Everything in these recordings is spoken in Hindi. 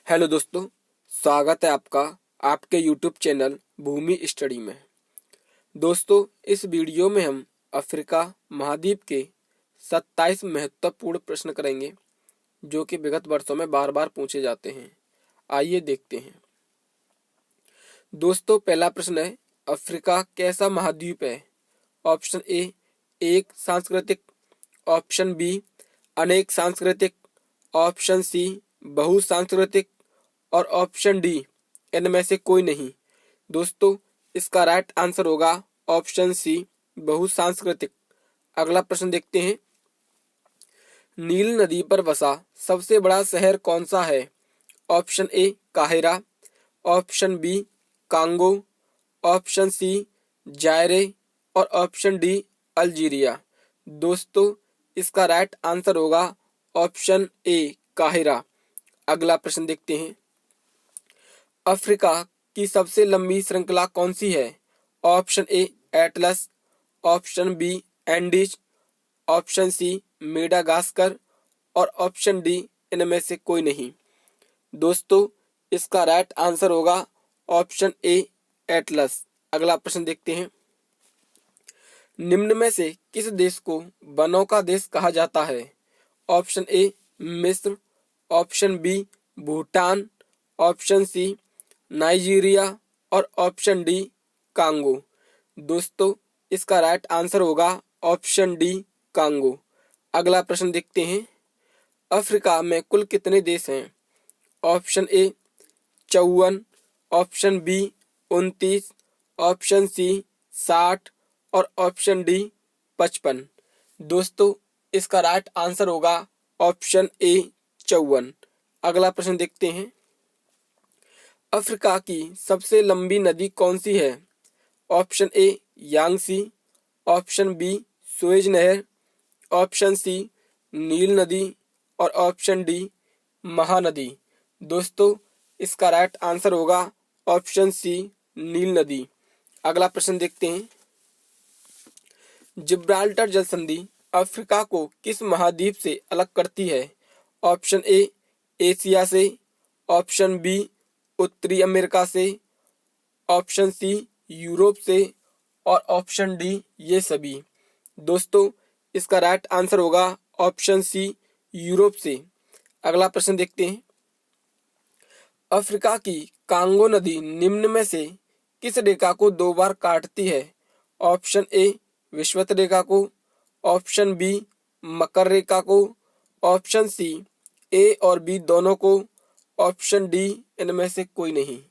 हेलो दोस्तों, स्वागत है आपका आपके YouTube चैनल भूमि स्टडी में। दोस्तों, इस वीडियो में हम अफ्रीका महाद्वीप के 27 महत्वपूर्ण प्रश्न करेंगे जो कि विगत वर्षों में बार बार पूछे जाते हैं। आइए देखते हैं। दोस्तों, पहला प्रश्न है, अफ्रीका कैसा महाद्वीप है? ऑप्शन ए, एक सांस्कृतिक। ऑप्शन बी, अनेक सांस्कृतिक। ऑप्शन सी, बहुसांस्कृतिक। और ऑप्शन डी, इनमें से कोई नहीं। दोस्तों, इसका राइट आंसर होगा ऑप्शन सी, बहुसांस्कृतिक। अगला प्रश्न देखते हैं। नील नदी पर बसा सबसे बड़ा शहर कौन सा है? ऑप्शन ए, काहिरा। Option B, Congo. Option C, Zaire. और ऑप्शन डी, अल्जीरिया। दोस्तों, इसका राइट आंसर होगा ऑप्शन ए, काहिरा। अगला प्रश्न देखते हैं। अफ्रीका की सबसे लंबी श्रृंखला कौन सी है? Option A, Atlas. Option B, Andes. Option C, Madagascar. और ऑप्शन डी, इनमें से कोई नहीं। दोस्तों, इसका राइट आंसर होगा ऑप्शन ए, एटलस। अगला प्रश्न देखते हैं। निम्न में से किस देश को वनों का देश कहा जाता है? ऑप्शन ए, मिस्र। Option B, Bhutan. Option C, Nigeria. और ऑप्शन डी, कांगो। दोस्तों, इसका राइट आंसर होगा ऑप्शन डी, कांगो। अगला प्रश्न देखते हैं। अफ्रीका में कुल कितने देश हैं? Option A, 54। Option B, 29। Option C, 60। और ऑप्शन डी, 55। दोस्तों, इसका राइट आंसर होगा ऑप्शन ए, 54। अगला प्रश्न देखते हैं। अफ्रीका की सबसे लंबी नदी कौन सी है? Option A, Yangtze. Option B, Suez नहर। ऑप्शन सी, नील नदी। और ऑप्शन डी, महानदी। दोस्तों, इसका राइट आंसर होगा ऑप्शन सी, नील नदी। अगला प्रश्न देखते हैं। जिब्राल्टर जल संधि अफ्रीका को किस महाद्वीप से अलग करती है? ऑप्शन ए, एशिया से। ऑप्शन बी, उत्तरी अमेरिका से। ऑप्शन सी, यूरोप से। और ऑप्शन डी, ये सभी। दोस्तों, इसका राइट आंसर होगा ऑप्शन सी, यूरोप से। अगला प्रश्न देखते हैं। अफ्रीका की कांगो नदी निम्न में से किस रेखा को दो बार काटती है? ऑप्शन ए, विषुवत रेखा को। ऑप्शन बी, मकर रेखा को। ऑप्शन सी, ए और बी दोनों को। ऑप्शन डी, इनमें से कोई नहीं।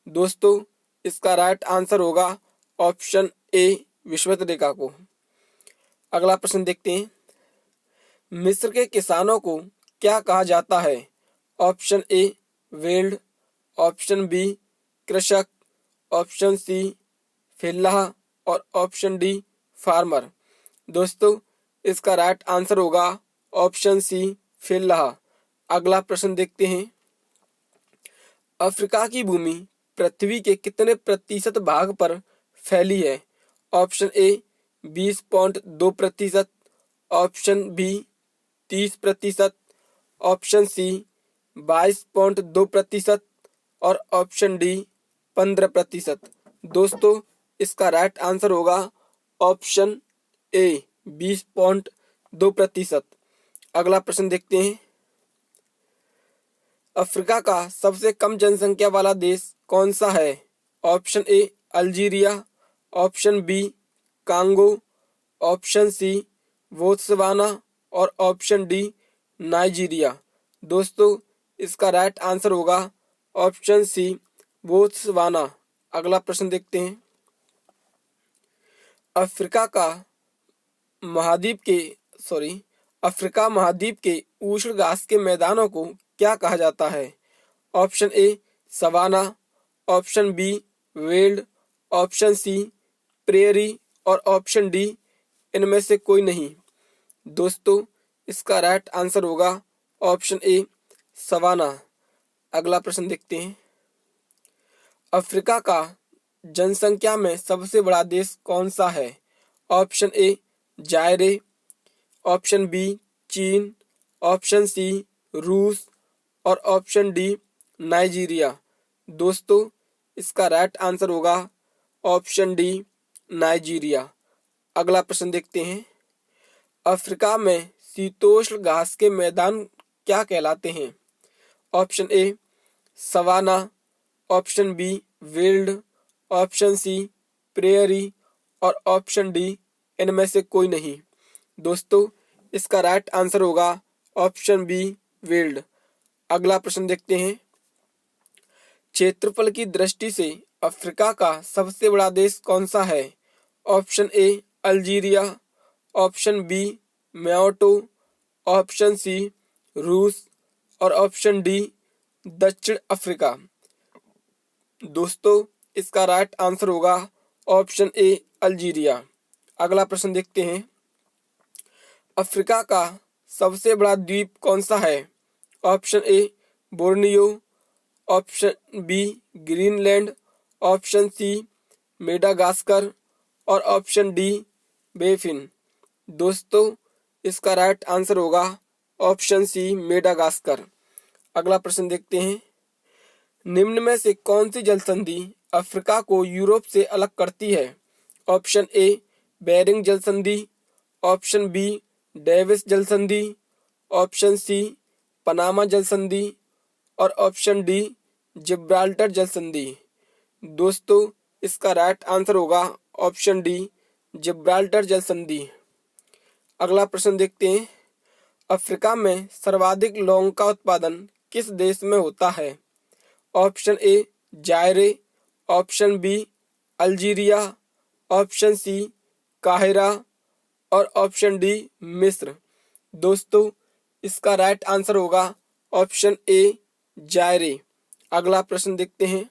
दोस्तों, इसका राइट आंसर होगा ऑप्शन ए, विषुवत रेखा को। अगला प्रश्न देखते हैं। मिस्र के किसानों को क्या कहा जाता है? Option A, veld. Option B, कृषक। ऑप्शन सी, फिल्लाह। और ऑप्शन डी, फार्मर। दोस्तों, इसका राइट आंसर होगा ऑप्शन सी, फिल्लाह। अगला प्रश्न देखते हैं। अफ्रीका की भूमि पृथ्वी के कितने प्रतिशत भाग पर फैली है? Option A, 20.2%। Option B, 30%। Option C, 22.2%। और ऑप्शन डी, 15%। दोस्तों, इसका राइट आंसर होगा ऑप्शन ए, 20.2%। अगला प्रश्न देखते हैं। अफ्रीका का सबसे कम जनसंख्या वाला देश कौन सा है? Option A, Algeria. Option B, Congo. Option C, Botswana. और ऑप्शन डी, नाइजीरिया। दोस्तों, इसका राइट आंसर होगा ऑप्शन सी, बोत्सवाना। अगला प्रश्न देखते हैं। अफ्रीका महाद्वीप के उष्ण घास के मैदानों को क्या कहा जाता है? Option A, savanna. Option B, veld. Option C, prairie. और ऑप्शन डी, इनमें से कोई नहीं। दोस्तों, इसका राइट आंसर होगा ऑप्शन ए, सवाना। अगला प्रश्न देखते हैं। अफ्रीका का जनसंख्या में सबसे बड़ा देश कौन सा है? Option A, Zaire. Option B, चीन। ऑप्शन सी, रूस। और ऑप्शन डी, नाइजीरिया। दोस्तों इसका राइट आंसर होगा ऑप्शन डी नाइजीरिया। अगला प्रश्न देखते हैं। अफ्रीका में शीतोष्ण घास के मैदान क्या कहलाते हैं? Option A savanna, option B veld, option C prairie और ऑप्शन डी इनमें से कोई नहीं। दोस्तों इसका राइट आंसर होगा ऑप्शन बी विल्ड। अगला प्रश्न देखते हैं। क्षेत्रफल की दृष्टि से अफ्रीका का सबसे बड़ा देश कौन सा है? Option A Algeria, option B म्याओटो, ऑप्शन सी रूस और ऑप्शन डी दक्षिण अफ्रीका। दोस्तों इसका राइट आंसर होगा ऑप्शन ए अल्जीरिया। अगला प्रश्न देखते हैं। अफ्रीका का सबसे बड़ा द्वीप कौन सा है? Option A Borneo, option B Greenland, option C Madagascar और ऑप्शन डी बेफिन। दोस्तों इसका राइट आंसर होगा ऑप्शन सी मेडागास्कर। अगला प्रश्न देखते हैं। निम्न में से कौन सी जल संधि अफ्रीका को यूरोप से अलग करती है? ऑप्शन ए बेरिंग जल संधि, ऑप्शन बी डेविस जल संधि, ऑप्शन सी पनामा जल संधि और ऑप्शन डी जिब्राल्टर जल संधि। दोस्तों इसका राइट आंसर होगा ऑप्शन डी जिब्राल्टर जल संधि। अगला प्रश्न देखते हैं। अफ्रीका में सर्वाधिक लौंग का उत्पादन किस देश में होता है? Option A Zaire, option B Algeria, option C काहिरा और ऑप्शन डी मिस्र। दोस्तों इसका राइट आंसर होगा ऑप्शन ए जायरे। अगला प्रश्न देखते हैं।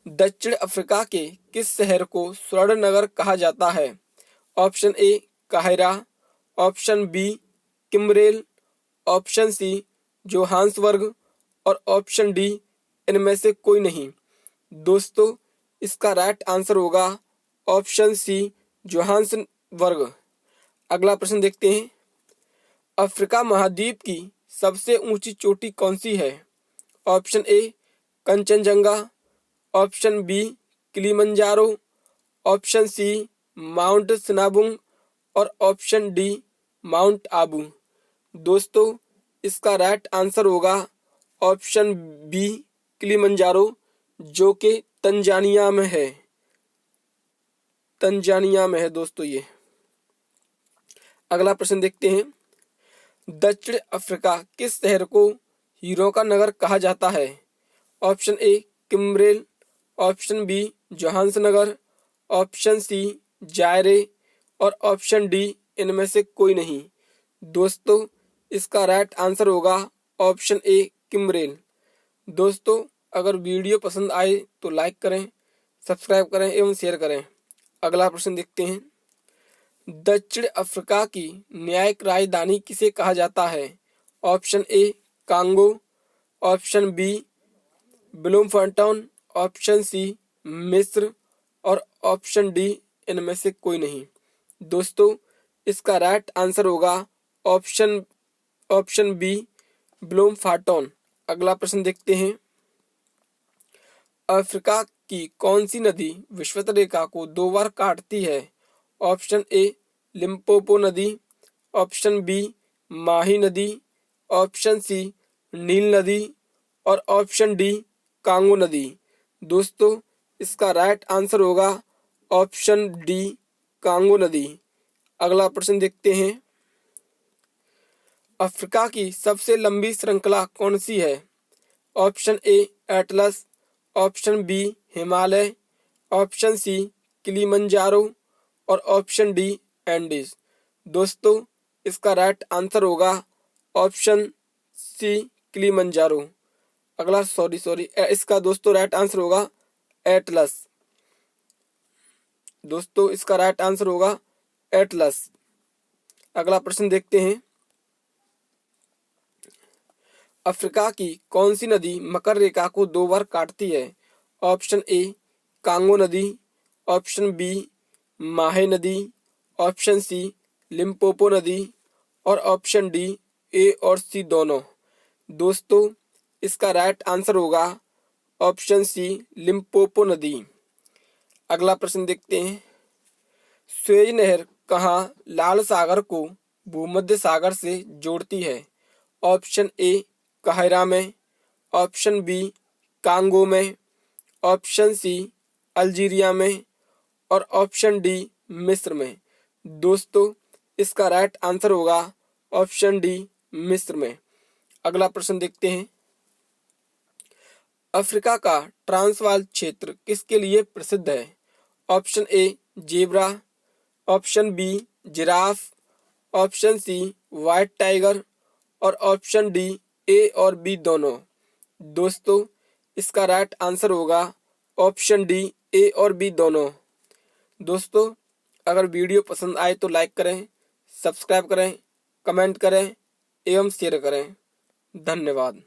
दक्षिण अफ्रीका के किस शहर को स्वर्ण नगर कहा जाता है? ऑप्शन ए काहिरा, option B Kimberley, option C Johannesburg और ऑप्शन डी इनमें से कोई नहीं। दोस्तों इसका राइट आंसर होगा ऑप्शन सी जोहान्सबर्ग। अगला प्रश्न देखते हैं। अफ्रीका महाद्वीप की सबसे ऊंची चोटी कौन सी है? Option A Kanchenjunga, option B Kilimanjaro, option C Mount Sinabung और ऑप्शन डी माउंट आबू। दोस्तों इसका राइट आंसर होगा ऑप्शन बी किलिमंजारो, जो कि तंजानिया में है। तंजानिया में है दोस्तों ये। अगला प्रश्न देखते हैं। दक्षिण अफ्रीका किस शहर को हीरो का नगर कहा जाता है? Option A Kimberley, option B जोहान्सनगर, ऑप्शन सी जायरे और ऑप्शन डी इनमें से कोई नहीं। दोस्तों इसका राइट आंसर होगा ऑप्शन ए किम्बरेल। दोस्तों अगर वीडियो पसंद आए तो लाइक करें, सब्सक्राइब करें एवं शेयर करें। अगला प्रश्न देखते हैं। दक्षिण अफ्रीका की न्यायिक राजधानी किसे कहा जाता है? Option A Congo, option B Bloemfontein, option C मिस्र और ऑप्शन डी इनमें से कोई नहीं। दोस्तों इसका राइट आंसर होगा ऑप्शन बी ब्लूमफॉन्टेन। अगला प्रश्न देखते हैं। अफ्रीका की कौन सी नदी विषुवत रेखा को 2 बार काटती है? ऑप्शन ए लिम्पोपो नदी, ऑप्शन बी माही नदी, ऑप्शन सी नील नदी और ऑप्शन डी कांगो नदी। दोस्तों इसका राइट आंसर होगा ऑप्शन डी कांगो नदी। अगला प्रश्न देखते हैं। अफ्रीका की सबसे लंबी श्रृंखला कौन सी है? Option A Atlas, option B Himalaya, option C Kilimanjaro और ऑप्शन डी एंडीज। दोस्तों इसका राइट आंसर होगा ऑप्शन सी किलिमंजारो। अगला इसका दोस्तों राइट आंसर होगा एटलस। दोस्तों इसका राइट आंसर होगा एटलस। अगला प्रश्न देखते हैं। अफ्रीका की कौन सी नदी मकर रेखा को 2 बार काटती है? ऑप्शन ए कांगो नदी, ऑप्शन बी माहे नदी, ऑप्शन सी लिम्पोपो नदी और ऑप्शन डी ए और सी दोनों। दोस्तों इसका राइट आंसर होगा ऑप्शन सी लिम्पोपो नदी। अगला प्रश्न देखते हैं। स्वेज नहर कहाँ लाल सागर को भूमध्य सागर से जोड़ती है? ऑप्शन ए काहिरा में, ऑप्शन बी कांगो में, ऑप्शन सी अल्जीरिया में और ऑप्शन डी मिस्र में। दोस्तों इसका राइट आंसर होगा ऑप्शन डी मिस्र में। अगला प्रश्न देखते हैं। अफ्रीका का ट्रांसवाल क्षेत्र किसके लिए प्रसिद्ध है? Option A zebra, option B giraffe, option C white tiger और ऑप्शन डी ए और बी दोनों। दोस्तों इसका राइट आंसर होगा ऑप्शन डी ए और बी दोनों। दोस्तों अगर वीडियो पसंद आए तो लाइक करें, सब्सक्राइब करें, कमेंट करें एवं शेयर करें। धन्यवाद।